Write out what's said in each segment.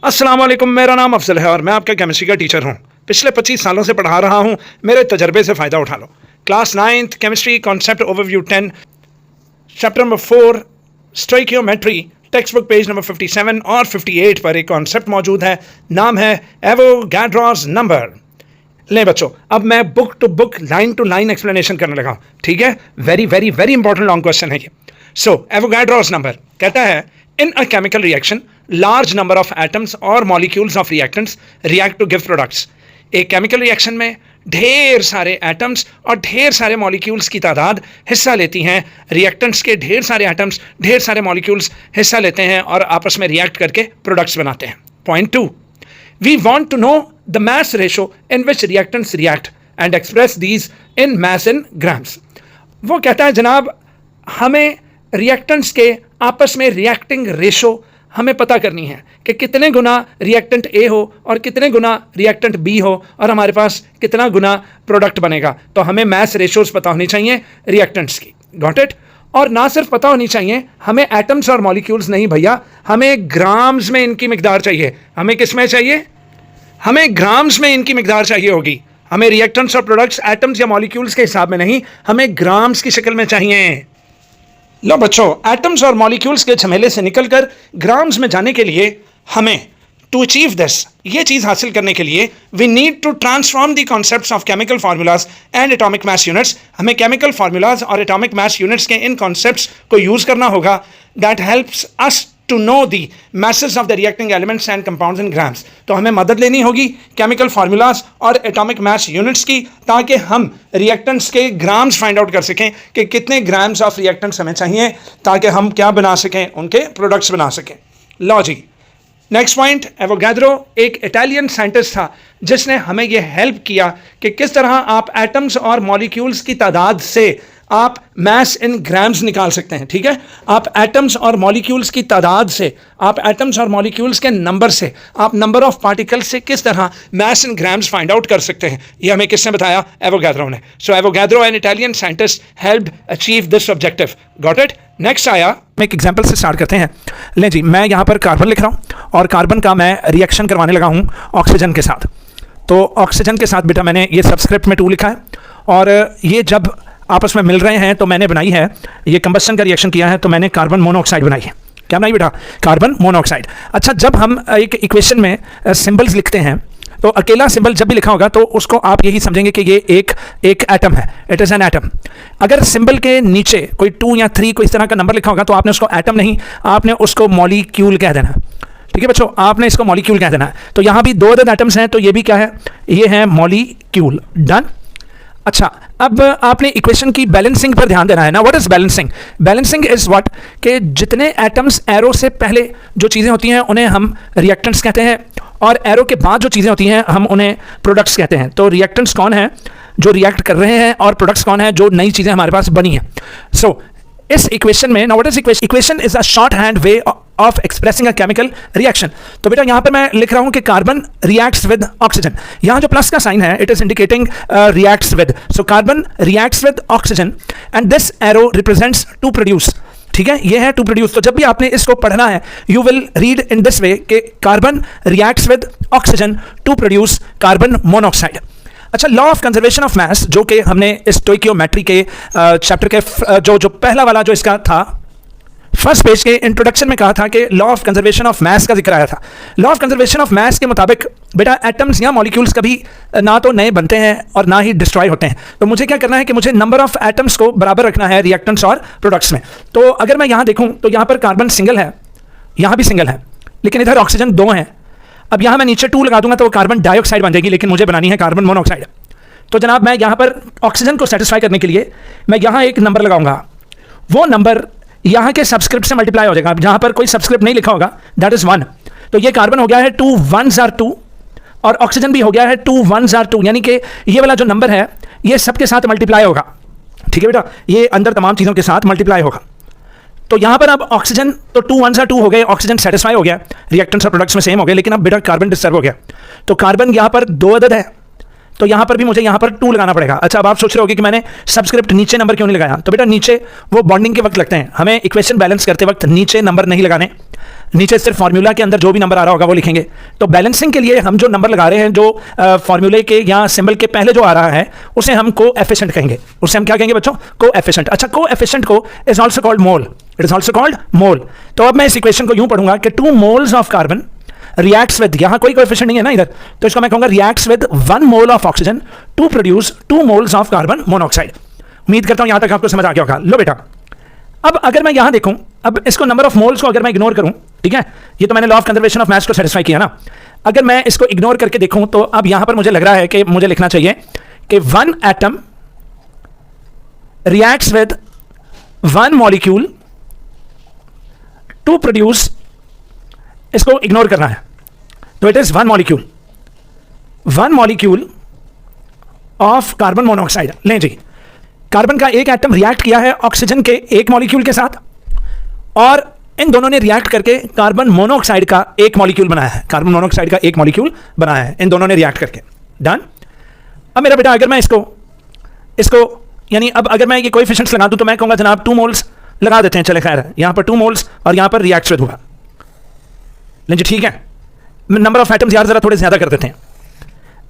अस्सलाम वालेकुम, मेरा नाम अफजल है और मैं आपका केमिस्ट्री का टीचर हूँ। पिछले 25 सालों से पढ़ा रहा हूँ, मेरे तजर्बे से फ़ायदा उठा लो। Class 9th chemistry concept overview 10 chapter number 4 stoichiometry textbook page number 57 और 58 पर एक कॉन्सेप्ट मौजूद है, नाम है एवोगाड्रोस नंबर। ले बच्चों, अब मैं book to book line to line explanation करने लगा हूँ, ठीक है। Very very very important long question है ये। सो एवोगाड्रोस नंबर कहता है in a chemical reaction large number of atoms or molecules of reactants react to give products। एक केमिकल रिएक्शन में ढेर सारे एटम्स और ढेर सारे मॉलिक्यूल्स की तादाद हिस्सा लेती हैं। रिएक्टेंट्स के ढेर सारे एटम्स, ढेर सारे मॉलिक्यूल्स हिस्सा लेते हैं और आपस में रिएक्ट करके प्रोडक्ट्स बनाते हैं। Point 2, we want to know the mass ratio in which reactants react and express these in mass in grams. वो कहता है जनाब, हमें रिएक्टेंट्स के आपस में रिएक्टिंग रेशो हमें पता करनी है कि कितने गुना रिएक्टेंट ए हो और कितने गुना रिएक्टेंट बी हो और हमारे पास कितना गुना प्रोडक्ट बनेगा। तो हमें मैस रेशोज पता होनी चाहिए रिएक्टेंट्स की। Got it? और ना सिर्फ पता होनी चाहिए, हमें एटम्स और मॉलिक्यूल्स नहीं भैया, हमें ग्राम्स में इनकी मिकदार चाहिए। हमें किस में चाहिए? हमें ग्राम्स में इनकी मिकदार चाहिए होगी। हमें रिएक्टेंट्स और प्रोडक्ट्स एटम्स या मॉलिक्यूल्स के हिसाब में नहीं, हमें ग्राम्स की शक्ल में चाहिए। लो बच्चों, एटम्स और मॉलिक्यूल्स के झमेले से निकलकर ग्राम्स में जाने के लिए हमें टू अचीव दिस, ये चीज़ हासिल करने के लिए we need to transform the concepts of chemical formulas and atomic mass units. हमें केमिकल फार्मूलाज और एटॉमिक मास यूनिट्स के इन कॉन्सेप्ट्स को यूज़ करना होगा। That helps us to know the masses of the reacting elements and compounds in grams. तो हमें मदद लेनी होगी केमिकल फार्मूलाज और एटॉमिक मास यूनिट्स की, ताकि हम रिएक्टेंट्स के ग्राम्स फाइंड आउट कर सकें कि कितने ग्राम्स ऑफ रिएक्टेंट्स हमें चाहिए, ताकि हम क्या बना सकें, उनके प्रोडक्ट्स बना सकें। लो जी, नेक्स्ट पॉइंट, एवोगाड्रो एक इटालियन साइंटिस्ट था जिसने हमें यह हेल्प किया कि किस तरह आप एटम्स और मॉलिक्यूल्स की तादाद से आप मैस इन ग्राम्स निकाल सकते हैं, ठीक है। आप एटम्स और मॉलिक्यूल्स की तादाद से, आप एटम्स और मॉलिक्यूल्स के नंबर से, आप नंबर ऑफ पार्टिकल्स से किस तरह mass in grams find out कर सकते हैं, ये हमें किसने बताया? एवोगाड्रो ने। So Avogadro an Italian scientist helped achieve this objective. Got it? Next आया, मैं एक एग्जाम्पल से स्टार्ट करते हैं। ले जी, मैं यहाँ पर कार्बन लिख रहा हूँ और कार्बन का मैं रिएक्शन करवाने लगा हूँ ऑक्सीजन के साथ। तो ऑक्सीजन के साथ बेटा मैंने ये सबस्क्रिप्ट में 2 लिखा है, और ये जब आपस में मिल रहे हैं तो मैंने बनाई है, ये कंबस्शन का रिएक्शन किया है तो मैंने कार्बन मोनोऑक्साइड बनाई है। क्या बनाई बेटा? Carbon monoxide. अच्छा, जब हम एक इक्वेशन में सिंबल्स लिखते हैं तो अकेला सिंबल जब भी लिखा होगा तो उसको आप यही समझेंगे कि ये एक एटम है, इट इज़ एन एटम। अगर सिंबल के नीचे कोई 2 या 3 कोई इस तरह का नंबर लिखा होगा तो आपने उसको एटम नहीं, आपने उसको मॉलिक्यूल कह देना, ठीक है बच्चों, आपने इसको मॉलिक्यूल कह देना है। तो यहाँ भी 2 अदद एटम्स हैं तो ये भी क्या है? ये है मॉलिक्यूल। डन। अच्छा, अब आपने इक्वेशन की बैलेंसिंग पर ध्यान देना है ना। What is balancing? Balancing is what, कि जितने एटम्स एरो से पहले जो चीज़ें होती हैं उन्हें हम रिएक्टेंट्स कहते हैं, और एरो के बाद जो चीज़ें होती हैं हम उन्हें प्रोडक्ट्स कहते हैं। तो रिएक्टेंट्स कौन है? जो रिएक्ट कर रहे हैं, और प्रोडक्ट्स कौन है? जो नई चीज़ें हमारे पास बनी हैं। सो इस इक्वेशन में, now what is equation? Equation is a short hand way of expressing a chemical reaction. तो बेटा यहाँ पर मैं लिख रहा हूँ कि कार्बन रिएक्ट्स विद ऑक्सीजन। यहाँ जो प्लस का साइन है, it is indicating reacts with. So carbon reacts with oxygen and this arrow represents to produce, ठीक है, ये है टू प्रोड्यूस। तो जब भी आपने इसको पढ़ना है, you will read in this way कि carbon reacts with oxygen to produce carbon monoxide. अच्छा, law of conservation of mass, जो कि हमने स्टोइकियोमेट्री के चैप्टर के जो पहला वाला जो इसका था, फर्स्ट पेज के इंट्रोडक्शन में कहा था कि लॉ ऑफ कंजर्वेशन ऑफ मास का जिक्र आया था। लॉ ऑफ कंजर्वेशन ऑफ मास के मुताबिक बेटा एटम्स या मॉलिक्यूल्स कभी ना तो नए बनते हैं और ना ही डिस्ट्रॉय होते हैं। तो मुझे क्या करना है कि मुझे नंबर ऑफ एटम्स को बराबर रखना है रिएक्टेंट्स और प्रोडक्ट्स में। तो अगर मैं यहाँ देखूँ तो यहाँ पर कार्बन सिंगल है, यहाँ भी सिंगल है, लेकिन इधर ऑक्सीजन 2 है। अब यहाँ मैं नीचे 2 लगा दूंगा तो वो कार्बन डाइऑक्साइड बन जाएगी, लेकिन मुझे बनानी है कार्बन मोनोऑक्साइड। तो जनाब मैं यहाँ पर ऑक्सीजन को सेटिस्फाई करने के लिए मैं यहाँ एक नंबर लगाऊंगा, वो नंबर यहाँ के सबस्क्रिप्ट से मल्टीप्लाई हो जाएगा। जहाँ पर कोई सबस्क्रिप्ट नहीं लिखा होगा, दैट इज 1। तो ये कार्बन हो गया है 2 1s are 2, और ऑक्सीजन भी हो गया है 2 1s are 2, यानी कि ये वाला जो नंबर है ये सबके साथ मल्टीप्लाई होगा, ठीक है बेटा, ये अंदर तमाम चीज़ों के साथ मल्टीप्लाई होगा। तो यहाँ पर अब ऑक्सीजन तो 2 1s are 2 हो गए, ऑक्सीजन सेटिस्फाई हो गया, रिएक्टेंट्स और प्रोडक्ट्स में सेम हो गए, लेकिन अब बेटा कार्बन डिस्टर्ब हो गया। तो कार्बन यहाँ पर 2 अदद है, तो यहाँ पर भी मुझे यहाँ पर 2 लगाना पड़ेगा। अच्छा, अब आप सोच रहे होगे कि मैंने सबस्क्रिप्ट नीचे नंबर क्यों नहीं लगाया? तो बेटा नीचे वो बॉन्डिंग के वक्त लगते हैं, हमें इक्वेशन बैलेंस करते वक्त नीचे नंबर नहीं लगाने। नीचे सिर्फ फार्मूला के अंदर जो भी नंबर आ रहा होगा वो लिखेंगे। तो बैलेंसिंग के लिए हम जो नंबर लगा रहे हैं, जो फार्मूले के या सिंबल के पहले जो आ रहा है, उसे हम कोएफिशिएंट कहेंगे। उसे हम क्या कहेंगे बच्चों? कोएफिशिएंट। अच्छा, कोएफिशिएंट को is also called mole. It is also called mole. तो अब मैं इस इक्वेशन को यूं पढ़ूंगा कि 2 moles of carbon reacts with, यहां कोई कोएफिशिएंट नहीं है ना इधर, तो इसको मैं कहूंगा reacts with 1 mole of oxygen to produce 2 moles of carbon monoxide. उम्मीद करता हूं यहां तक आपको समझ आ गया होगा। लो बेटा, अब अगर मैं यहां देखूं, अब इसको नंबर ऑफ मोल्स को अगर मैं इग्नोर करूं, ठीक है, ये तो मैंने लॉ ऑफ कंजर्वेशन ऑफ मास को सेटिस्फाई किया ना। अगर मैं इसको इग्नोर करके देखूं तो अब यहां पर मुझे लग रहा है कि मुझे लिखना चाहिए कि 1 atom reacts with 1 molecule to produce, इसको इग्नोर करना है, तो it is 1 molecule of carbon monoxide. लें जी, कार्बन का एक एटम रिएक्ट किया है ऑक्सीजन के एक मॉलिक्यूल के साथ, और इन दोनों ने रिएक्ट करके कार्बन मोनोऑक्साइड का एक मॉलिक्यूल बनाया है। कार्बन मोनोऑक्साइड का एक मॉलिक्यूल बनाया है इन दोनों ने रिएक्ट करके। डन। अब मेरा बेटा, अगर मैं इसको यानी अब अगर मैं ये कोएफिशिएंट्स लगा दूं तो मैं कहूंगा जनाब 2 मोल्स लगा देते हैं, चले खैर, यहां पर 2 मोल्स और यहां पर रिएक्ट्स विद होगा। लेकिन ठीक है, नंबर ऑफ एटम्स यार जरा थोड़े ज्यादा कर देते हैं।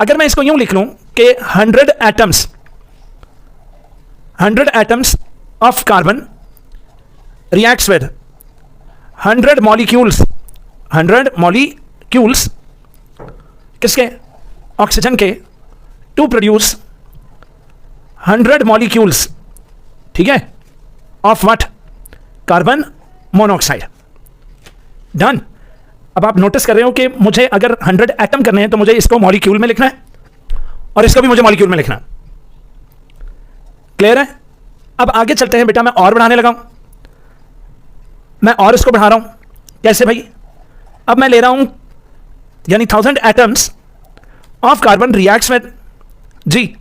अगर मैं इसको यूं लिख लूं कि 100 atoms of carbon reacts with 100 molecules किसके? ऑक्सीजन के, टू प्रोड्यूस 100 मॉलिक्यूल्स, ठीक है, of what? Carbon monoxide. Done. अब आप नोटिस कर रहे हो कि मुझे अगर 100 एटम करने हैं तो मुझे इसको मॉलिक्यूल में लिखना है और इसको भी मुझे मॉलिक्यूल में लिखना है। क्लियर है? अब आगे चलते हैं बेटा, मैं और बढ़ाने लगा हूं, मैं और इसको बढ़ा रहा हूं। कैसे भाई? अब मैं ले रहा हूं यानी 1000 atoms of carbon reacts with जी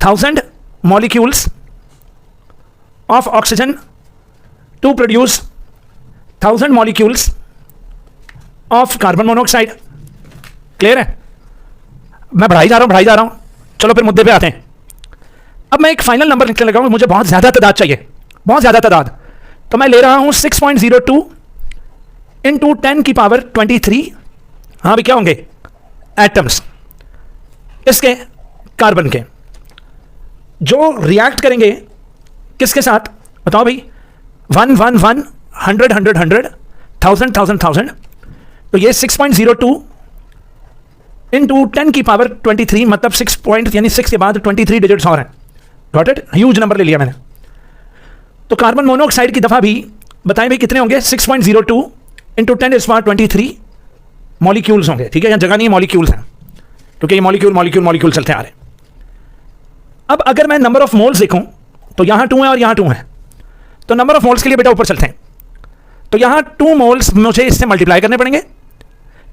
1000 molecules of oxygen to produce 1000 molecules of carbon monoxide. Clear है? मैं बढ़ाई जा रहा हूं। चलो फिर मुद्दे पे आते हैं। अब मैं एक फाइनल नंबर लिखने लगा हूं, मुझे बहुत ज्यादा तादाद चाहिए, बहुत ज्यादा तादाद, तो मैं ले रहा हूं 6.02 इंटू 10 की पावर 23। हाँ भी क्या होंगे? एटम्स इसके कार्बन के, जो रिएक्ट करेंगे किसके साथ बताओ भाई? 1 1 1 100 100 100 1000 1000 1000। तो ये 6.02 इंटू 10 की पावर 23, मतलब 6 पॉइंट यानी 6 के बाद 23 डिजिट्स और हैं। Got it? ह्यूज नंबर ले लिया मैंने। तो कार्बन मोनोऑक्साइड की दफा भी बताएं भाई कितने होंगे? 6.02 इंटू 10 इज पावर 23 मॉलिक्यूल्स होंगे। ठीक है, यहां जगह नहीं, मॉलिक्यूल्स हैं, क्योंकि ये मॉलिक्यूल चलते आ रहे हैं। अब अगर मैं नंबर ऑफ मोल्स देखूं तो यहां 2 है और यहां 2 है, तो नंबर ऑफ मोल्स के लिए बेटा ऊपर चलते हैं। तो यहां 2 मोल्स मुझे इससे मल्टीप्लाई करने पड़ेंगे,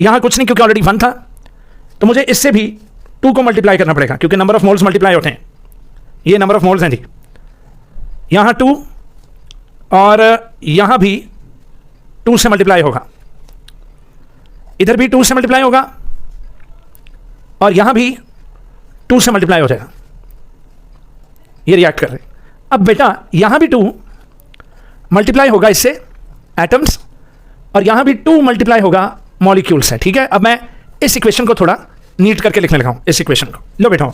यहां कुछ नहीं क्योंकि ऑलरेडी 1 था, तो मुझे इससे भी 2 को मल्टीप्लाई करना पड़ेगा क्योंकि नंबर ऑफ मोल्स मल्टीप्लाई होते हैं। ये नंबर ऑफ मोल्स हैं जी, यहां 2 और यहां भी 2 से मल्टीप्लाई होगा, इधर भी 2 से मल्टीप्लाई होगा और यहां भी 2 से मल्टीप्लाई हो जाएगा। ये रिएक्ट कर रहे हैं। अब बेटा यहां भी 2 मल्टीप्लाई होगा इससे एटम्स, और यहां भी 2 मल्टीप्लाई होगा मॉलिक्यूल्स है। ठीक है, अब मैं इस इक्वेशन को थोड़ा नीट करके लिखने लगा हूं, इस इक्वेशन को। लो बेटा,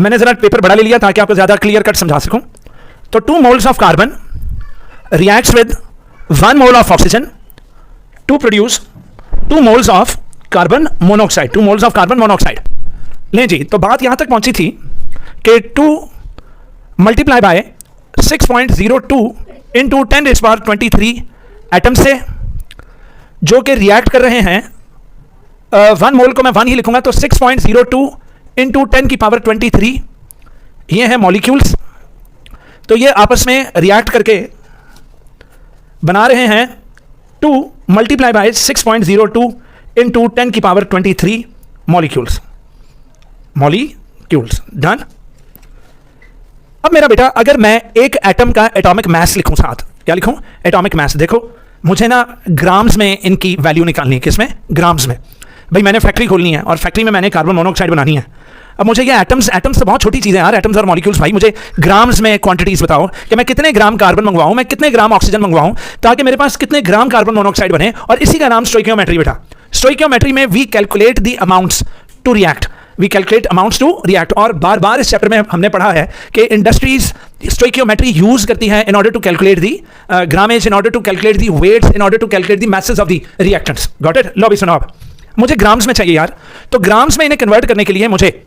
मैंने जरा पेपर बड़ा ले लिया ताकि आपको ज्यादा क्लियर कट समझा सकूं। तो 2 moles of carbon reacts with 1 mole of oxygen to produce 2 moles of carbon monoxide, 2 moles of carbon monoxide. लें जी, तो बात यहां तक पहुंची थी कि 2 multiply by 6.02 into 10 is power 23 atom से, जो कि रिएक्ट कर रहे हैं 1 मोल को मैं 1 ही लिखूंगा, तो 6.02 इंटू 10 की पावर 23 ये है मॉलिक्यूल्स। तो ये आपस में रिएक्ट करके बना रहे हैं 2 मल्टीप्लाई बाय 6.02 इंटू 10 की पावर 23 मॉलिक्यूल्स। डन। अब मेरा बेटा अगर मैं एक एटम का एटॉमिक मास लिखूं, साथ क्या लिखूं? Atomic mass. देखो मुझे ना ग्राम्स में इनकी वैल्यू निकालनी है। किसमें? ग्राम्स में। भाई मैंने फैक्ट्री खोलनी है और फैक्ट्री में मैंने कार्बन मोनोऑक्साइड बनानी है। अब मुझे ये एटम्स तो बहुत छोटी चीज़ें यार, एटम्स और मॉलिक्यूल्स भाई, मुझे ग्राम्स में क्वांटिटीज बताओ कि मैं कितने ग्राम कार्बन मंगवाऊं, मैं कितने ग्राम ऑक्सीजन मंगवाऊं, ताकि मेरे पास कितने ग्राम कार्बन मोनोऑक्साइड बने। और इसी का नाम स्टोइकियोमेट्री बेटा। स्टोइकियोमेट्री में we calculate the amounts to react, we calculate amounts to react. और बार बार इस चैप्टर में हमने पढ़ा है कि इंडस्ट्रीज स्टोइकियोमेट्री यूज करती है in order to calculate the grammage, in order to calculate the weights, in order to calculate the masses of the reactants. Got it? लो भी सुनो आप, मुझे ग्राम्स में चाहिए यार, तो ग्राम्स में इन्हें कन्वर्ट करने के लिए मुझे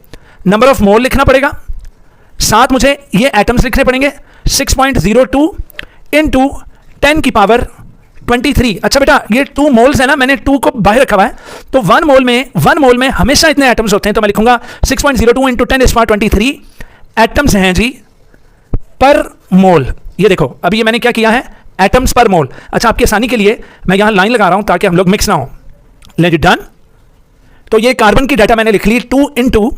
नंबर ऑफ मोल लिखना पड़ेगा, साथ मुझे ये एटम्स लिखने पड़ेंगे 6.02 इंटू 10 की पावर 23। अच्छा बेटा ये 2 मोल्स है ना, मैंने 2 को बाहर रखा हुआ है, तो 1 मोल में हमेशा इतने एटम्स होते हैं, तो मैं लिखूंगा 6.02 इंटू 10⁻23 एटम्स हैं जी पर मोल। ये देखो अभी ये मैंने क्या किया है, एटम्स पर मोल। अच्छा आपकी आसानी के लिए मैं यहां लाइन लगा रहा हूं ताकि हम लोग मिक्स ना हो। Let it done. तो ये कार्बन की डाटा मैंने लिख ली, 2 इंटू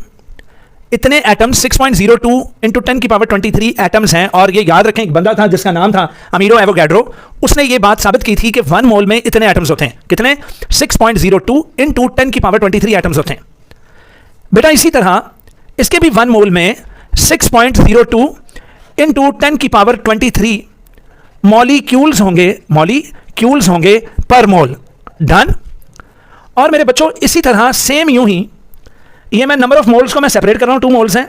इतने एटम्स 6.02 इंटू 10 की पावर 23 एटम्स हैं। और ये याद रखें एक बंदा था जिसका नाम था अमीरो एवोगैड्रो, उसने ये बात साबित की थी कि 1 मोल में इतने एटम्स होते हैं, कितने? 6.02 इंटू 10 की पावर 23 एटम्स होते हैं। बेटा इसी तरह इसके भी 1 मोल में 6.02 इंटू 10 की पावर 23 मॉलिक्यूल्स होंगे पर मोल। डन। और मेरे बच्चों इसी तरह सेम यूं ही ये मैं नंबर ऑफ मोल्स को मैं सेपरेट कर रहा हूं, 2 मोल्स हैं,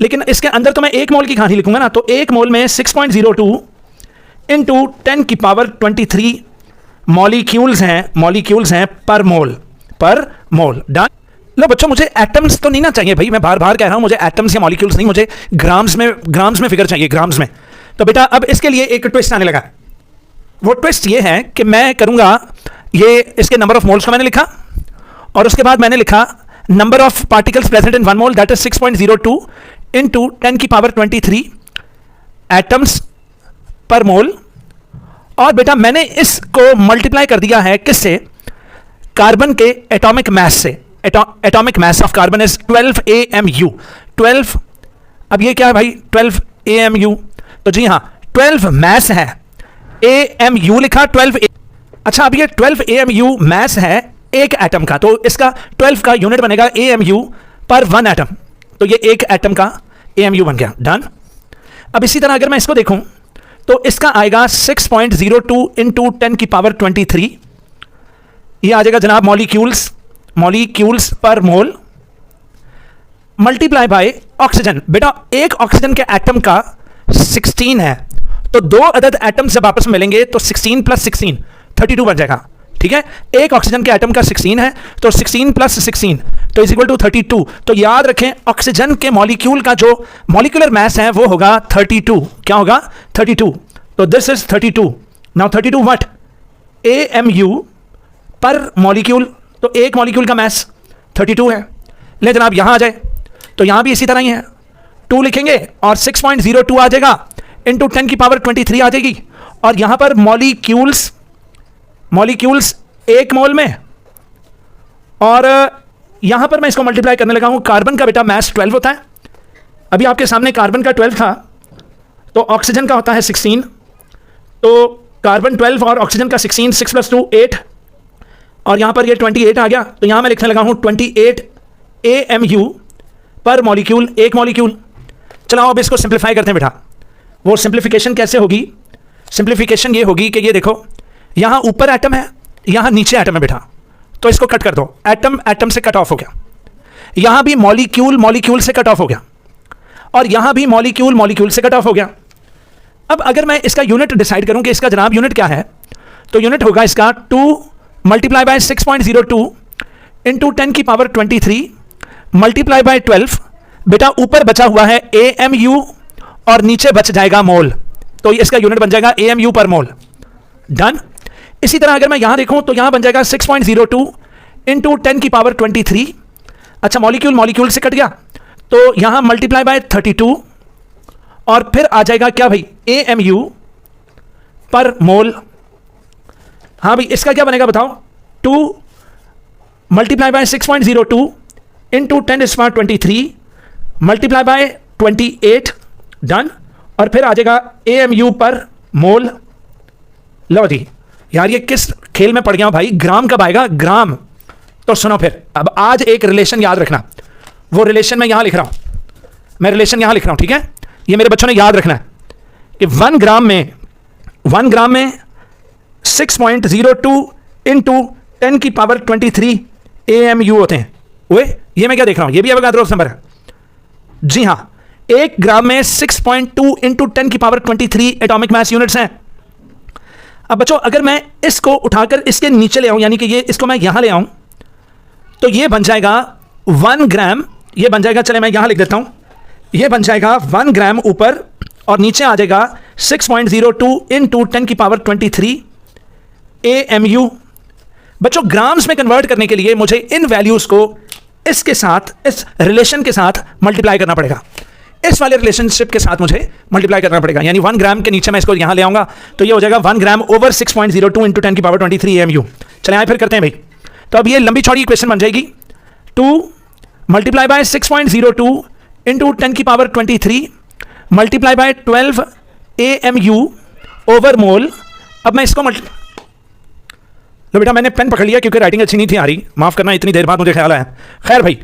लेकिन इसके अंदर तो मैं 1 मोल की कहानी लिखूंगा ना, तो 1 मोल में 6.02 इंटू 10 की पावर 23 मॉलिक्यूल्स हैं पर मोल। डन। लो बच्चों मुझे एटम्स तो नहीं ना चाहिए भाई, मैं बार बार कह रहा हूं मुझे एटम्स या मॉलिक्यूल्स नहीं, मुझे ग्राम्स में फिगर चाहिए, ग्राम्स में। तो बेटा अब इसके लिए एक ट्विस्ट आने लगा। वो ट्विस्ट ये है कि मैं करूंगा ये इसके नंबर ऑफ मोल्स को मैंने लिखा, और उसके बाद मैंने लिखा number of particles present in 1 mole that is 6.02 into 10 की पावर 23 एटम्स पर मोल। और बेटा मैंने इसको मल्टीप्लाई कर दिया है किससे? कार्बन के एटॉमिक मास से। Atomic mass of carbon is 12 AMU। 12, अब ये क्या है भाई 12 AMU? तो जी हाँ 12 मास है, AMU लिखा 12। अच्छा अब ये 12 AMU मास है एक एटम का, तो इसका 12 का यूनिट बनेगा AMU पर 1 एटम, तो ये एक एटम का AMU बन गया। डन। अब इसी तरह अगर मैं इसको देखूं तो इसका आएगा 6.02 इंटू 10 की पावर 23, ये आ जाएगा जनाब मॉलिक्यूल्स पर मोल मल्टीप्लाई बाय ऑक्सीजन। बेटा एक ऑक्सीजन के एटम का 16 है, तो 2 अदद एटम जब आपस में मिलेंगे तो 16 प्लस 16 32 बन जाएगा। ठीक है, एक ऑक्सीजन के एटम का 16 है, तो 16 प्लस 16 तो इज इक्वल टू 32। तो याद रखें ऑक्सीजन के मॉलिक्यूल का जो मॉलिक्यूलर मास है वो होगा 32। क्या होगा? 32। तो this is 32। Now 32 what? AMU पर मॉलिक्यूल, तो एक मॉलिक्यूल का मास 32 है। ले जनाब यहां आ जाए तो यहां भी इसी तरह ही है, 2 लिखेंगे और 6.02 आ जाएगा इंटू 10 की पावर 23 आ जाएगी। और यहां पर मॉलिक्यूल्स 1 मोल में, और यहां पर मैं इसको मल्टीप्लाई करने लगा हूं। कार्बन का बेटा मास 12 होता है, अभी आपके सामने कार्बन का 12 था, तो ऑक्सीजन का होता है 16, तो कार्बन 12 और ऑक्सीजन का 16, 6 + 2 8, और यहां पर ये 28 आ गया, तो यहां मैं लिखने लगा हूं 28 AMU पर मॉलिक्यूल, एक मॉलिक्यूल। चलो अब इसको सिंप्लीफाई करते हैं बेटा। वो सिंप्लीफिकेशन कैसे होगी? सिंप्लीफिकेशन ये होगी कि ये देखो यहां ऊपर एटम है, यहां नीचे एटम है बेटा, तो इसको कट कर दो, एटम से कट ऑफ हो गया। यहां भी मॉलिक्यूल से कट ऑफ हो गया, और यहां भी मॉलिक्यूल से कट ऑफ हो गया। अब अगर मैं इसका यूनिट डिसाइड करूं कि इसका जनाब यूनिट क्या है, तो यूनिट होगा इसका 2 मल्टीप्लाई बाय 6.02 इंटू 10 की पावर 23 मल्टीप्लाई बाय 12। बेटा ऊपर बचा हुआ है AMU और नीचे बच जाएगा मोल, तो इसका यूनिट बन जाएगा AMU पर मोल। डन। इसी तरह अगर मैं यहां देखूं तो यहां बन जाएगा 6.02 इंटू 10 की पावर 23। अच्छा मॉलिक्यूल से कट गया, तो यहां मल्टीप्लाई बाय 32, और फिर आ जाएगा क्या भाई AMU पर मोल। हाँ भाई इसका क्या बनेगा बताओ? 2 multiply by 6.02 into 10⁻23 multiply by 28। Done. और फिर आ जाएगा AMU पर मोल। लो जी यार ये किस खेल में पड़ गया भाई, ग्राम कब आएगा? ग्राम। तो सुनो फिर, अब आज एक रिलेशन याद रखना, वो रिलेशन मैं यहां लिख रहा हूं, मैं रिलेशन यहां लिख रहा हूं, ठीक है। ये मेरे बच्चों ने याद रखना है कि 1 ग्राम में 6.02 इंटू 10 की पावर 23 AMU होते हैं। ओए ये मैं क्या देख रहा हूं, ये भी एवोगाद्रो नंबर है। जी हां, 1 ग्राम में 6.2 इंटू 10 की पावर 23 एटॉमिक मास यूनिट्स हैं। अब बच्चों अगर मैं इसको उठाकर इसके नीचे ले आऊं, यानी कि ये इसको मैं यहां ले आऊं, तो ये बन जाएगा 1 ग्राम, ये बन जाएगा, चले मैं यहां लिख देता हूं, ये बन जाएगा 1 ग्राम ऊपर और नीचे आ जाएगा 6.02 इंटू 10 की पावर 23 AMU। बच्चों ग्राम्स में कन्वर्ट करने के लिए मुझे इन वैल्यूज को इसके साथ, इस रिलेशन के साथ मल्टीप्लाई करना पड़ेगा, इस वाले रिलेशनशिप के साथ मुझे मल्टीप्लाई करना पड़ेगा। यानी 1 ग्राम के नीचे मैं इसको यहां ले आऊंगा तो ये हो जाएगा 1 ग्राम ओवर 6.02 इंटू 10 की पावर 23 AMU। चले आए फिर करते हैं भाई। तो अब ये लंबी चौड़ी इक्वेशन बन जाएगी 2 मल्टीप्लाई बाय 6.02 इंटू 10 की power 23 multiply by 12 AMU over mole. अब मैं इसको लो बेटा, मैंने पेन पकड़ लिया क्योंकि राइटिंग अच्छी नहीं थी आ रही, माफ करना इतनी देर बाद मुझे ख्याल आया। खैर भाई,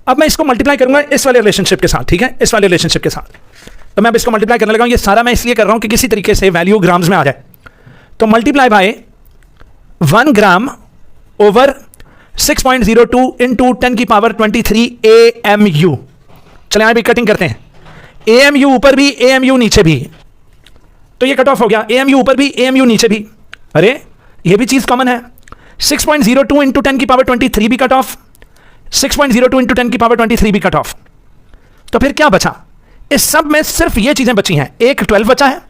अब मैं इसको मल्टीप्लाई करूंगा इस वाले रिलेशनशिप के साथ, ठीक है, इस वाले रिलेशनशिप के साथ। तो मैं अब इसको मल्टीप्लाई करने लगा हूं। ये सारा मैं इसलिए कर रहा हूं कि किसी तरीके से वैल्यू ग्राम्स में आ जाए। तो multiply by 1 gram over 6.02 into 10 की पावर 23 AMU। चले यहाँ भी कटिंग करते हैं, AMU ऊपर भी AMU नीचे भी, तो ये कट ऑफ हो गया, AMU ऊपर भी AMU नीचे भी। अरे ये भी चीज कॉमन है, 6.02 इंटू 10 की पावर 23 भी कट ऑफ, 6.02 इंटू 10 की पावर 23 भी कट ऑफ। तो फिर क्या बचा, इस सब में सिर्फ ये चीजें बची हैं। एक 12 बचा है,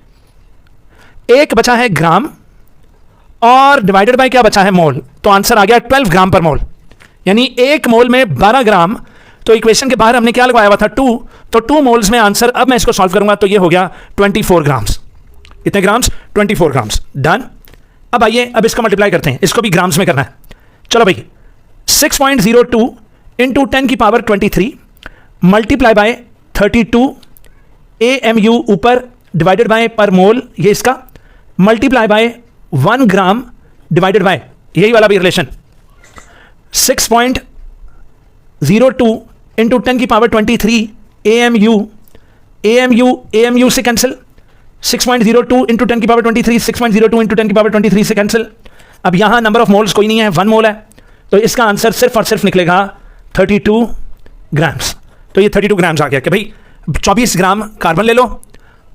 एक बचा है ग्राम, और डिवाइडेड बाय क्या बचा है, मोल। तो आंसर आ गया 12 ग्राम पर मोल, यानी एक मोल में 12 ग्राम। तो इक्वेशन के बाहर हमने क्या लगवाया हुआ था 2, तो 2 मोल्स में आंसर। अब मैं इसको सॉल्व करूंगा तो ये हो गया 24 ग्राम्स। कितने ग्राम्स, 24 ग्राम्स। डन। अब आइए अब इसको मल्टीप्लाई करते हैं, इसको भी ग्राम्स में करना है। चलो भाई, 6.02 इंटू 10 की पावर 23 मल्टीप्लाई बाय 32 AMU ऊपर डिवाइडेड बाय पर मोल, ये इसका multiply by 1 gram divided by यही वाला भी रिलेशन 6.02 इंटू 10 की पावर 23 AMU से कैंसिल, 6.02 इंटू 10 की पावर 23, 6.02 इंटू 10 की पावर 23 से कैंसिल। अब यहां नंबर ऑफ मोल्स कोई नहीं है, 1 मोल है, तो इसका आंसर सिर्फ और सिर्फ निकलेगा 32 ग्राम्स। तो ये 32 ग्राम्स आ गया कि भाई 24 ग्राम कार्बन ले लो,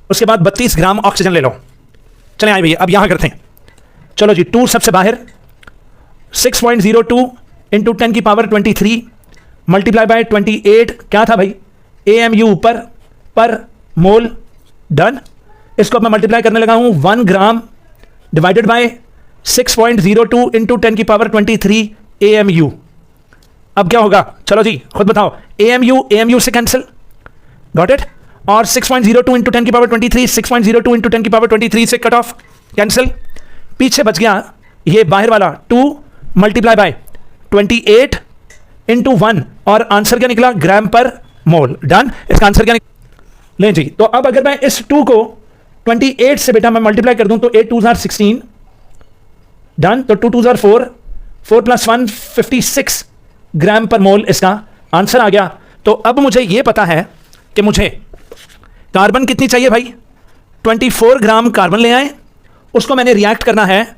उसके बाद 32 ग्राम ऑक्सीजन ले लो। चले आए भैया अब यहां करते हैं। चलो जी, 2 सबसे बाहर, 6.02 इंटू 10 की पावर 23 मल्टीप्लाई बाय 28 क्या था भाई, AMU ऊपर पर मोल। डन। इसको अब मैं मल्टीप्लाई करने लगा हूं 1 ग्राम डिवाइडेड बाय 6.02 इंटू 10 की पावर 23 AMU। अब क्या होगा, चलो जी खुद बताओ, AMU से कैंसिल, गॉट इट। और 6.02 इंटू 10 की पावर 23, 6.02 इंटू 10 की पावर 23 से कट ऑफ, कैंसिल। पीछे बच गया ये बाहर वाला 2 मल्टीप्लाई बाय 28 इंटू 1, और आंसर क्या निकला, ग्राम पर मोल। डन। इसका आंसर क्या निकला, लें जी। तो अब अगर मैं इस 2 को 28 से बेटा मैं मल्टीप्लाई कर दूं तो 8 2s are 16। डन। तो 2 2s are 4, 4 + 1 56 ग्राम पर मोल इसका आंसर आ गया। तो अब मुझे यह पता है कि मुझे कार्बन कितनी चाहिए भाई, 24 ग्राम कार्बन ले आए, उसको मैंने रिएक्ट करना है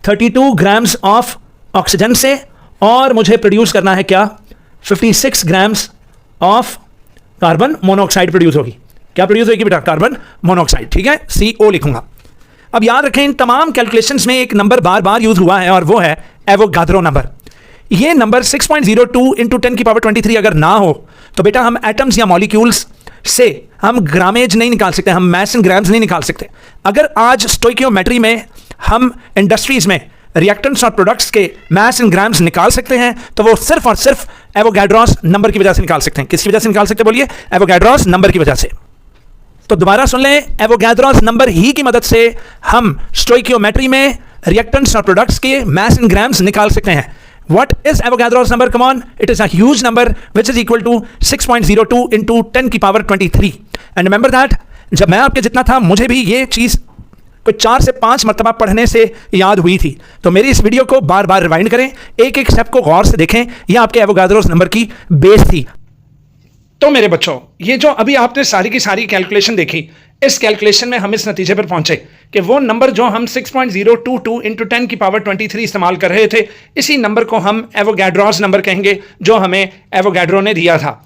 32 ग्राम्स ऑफ ऑक्सीजन से, और मुझे प्रोड्यूस करना है क्या, 56 grams of carbon monoxide produce होगी। क्या प्रोड्यूस होगी बेटा, कार्बन मोनोऑक्साइड, ठीक है, CO लिखूंगा। अब याद रखें इन तमाम कैलकुलेशंस में एक नंबर बार बार यूज हुआ है और वो है एवोगाद्रो नंबर। ये नंबर 6.02 इंटू 10 की पावर 23 अगर ना हो तो बेटा हम एटम्स या मॉलिक्यूल्स से हम ग्रामेज नहीं निकाल सकते, हम मैस इन ग्राम्स नहीं निकाल सकते। अगर आज स्टोइकियोमेट्री में हम इंडस्ट्रीज में रिएक्टेंट्स और प्रोडक्ट्स के मैस इन ग्राम्स निकाल सकते हैं तो वो सिर्फ और सिर्फ एवोगाड्रोस नंबर की वजह से निकाल सकते हैं। किसकी वजह से निकाल सकते हैं बोलिए, एवोगाड्रोस नंबर की वजह से। तो दोबारा सुन लें, एवोगाड्रोस नंबर ही की मदद से हम स्टोइकियोमेट्री में रिएक्टेंट्स और प्रोडक्ट्स के मैस इन ग्राम्स निकाल सकते हैं। What is Avogadro's number? Come on, it is a huge number which is equal to 6.02 into 10 की पावर 23. And remember that जब मैं आपके जितना था मुझे भी ये चीज़ कोई 4 से 5 मरतबा पढ़ने से याद हुई थी। तो मेरी इस वीडियो को बार बार रिवाइंड करें, एक एक स्टेप को गौर से देखें, यह आपके एवोगाड्रोस नंबर की बेस थी। तो मेरे बच्चों, ये जो अभी आपने सारी की सारी कैलकुलेशन देखी, इस कैलकुलेशन में हम इस नतीजे पर पहुंचे कि वो नंबर जो हम 6.022 इंटू 10 की पावर 23 इस्तेमाल कर रहे थे, इसी नंबर को हम एवोगैड्रोस नंबर कहेंगे जो हमें एवोगैड्रो ने दिया था।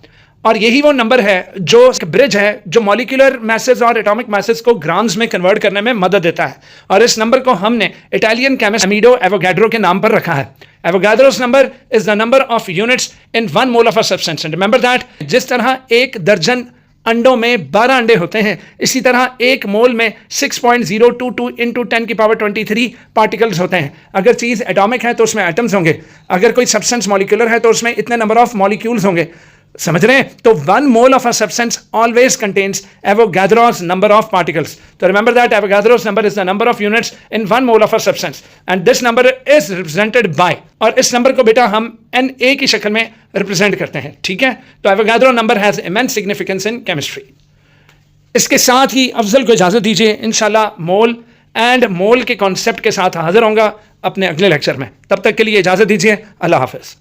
और यही वो नंबर है जो ब्रिज है जो मॉलिक्यूलर मैसेज और एटॉमिक मैसेज को ग्राम्स में कन्वर्ट करने में मदद देता है। और इस नंबर को हमने इटालियन केमिस्ट अमीडो एवोगैड्रो के नाम पर रखा है। Avogadro's number is the number of units in 1 mole of a substance. Remember that, जिस तरह 1 दर्जन अंडों में 12 अंडे होते हैं, इसी तरह 1 मोल में 6.022 इंटू 10 की पावर 23 पार्टिकल्स होते हैं। अगर चीज़ एटॉमिक है तो उसमें एटम्स होंगे, अगर कोई सब्सटेंस मॉलिक्यूलर है तो उसमें इतने नंबर ऑफ मॉलिक्यूल्स होंगे। समझ रहे हैं? तो 1 mole of a substance always contains Avogadro's number of particles. तो remember that Avogadro's number is the number of units in 1 mole of a substance and this number is represented by, और इस number को बेटा हम Na की शक्ल में represent करते हैं। ठीक है, तो Avogadro number has immense significance in chemistry. इसके साथ ही अफजल को इजाजत दीजिए, इंशाल्लाह मोल एंड मोल के कॉन्सेप्ट के साथ हाजिर होऊंगा अपने अगले लेक्चर में। तब तक के लिए इजाजत दीजिए, अल्लाह हाफिज।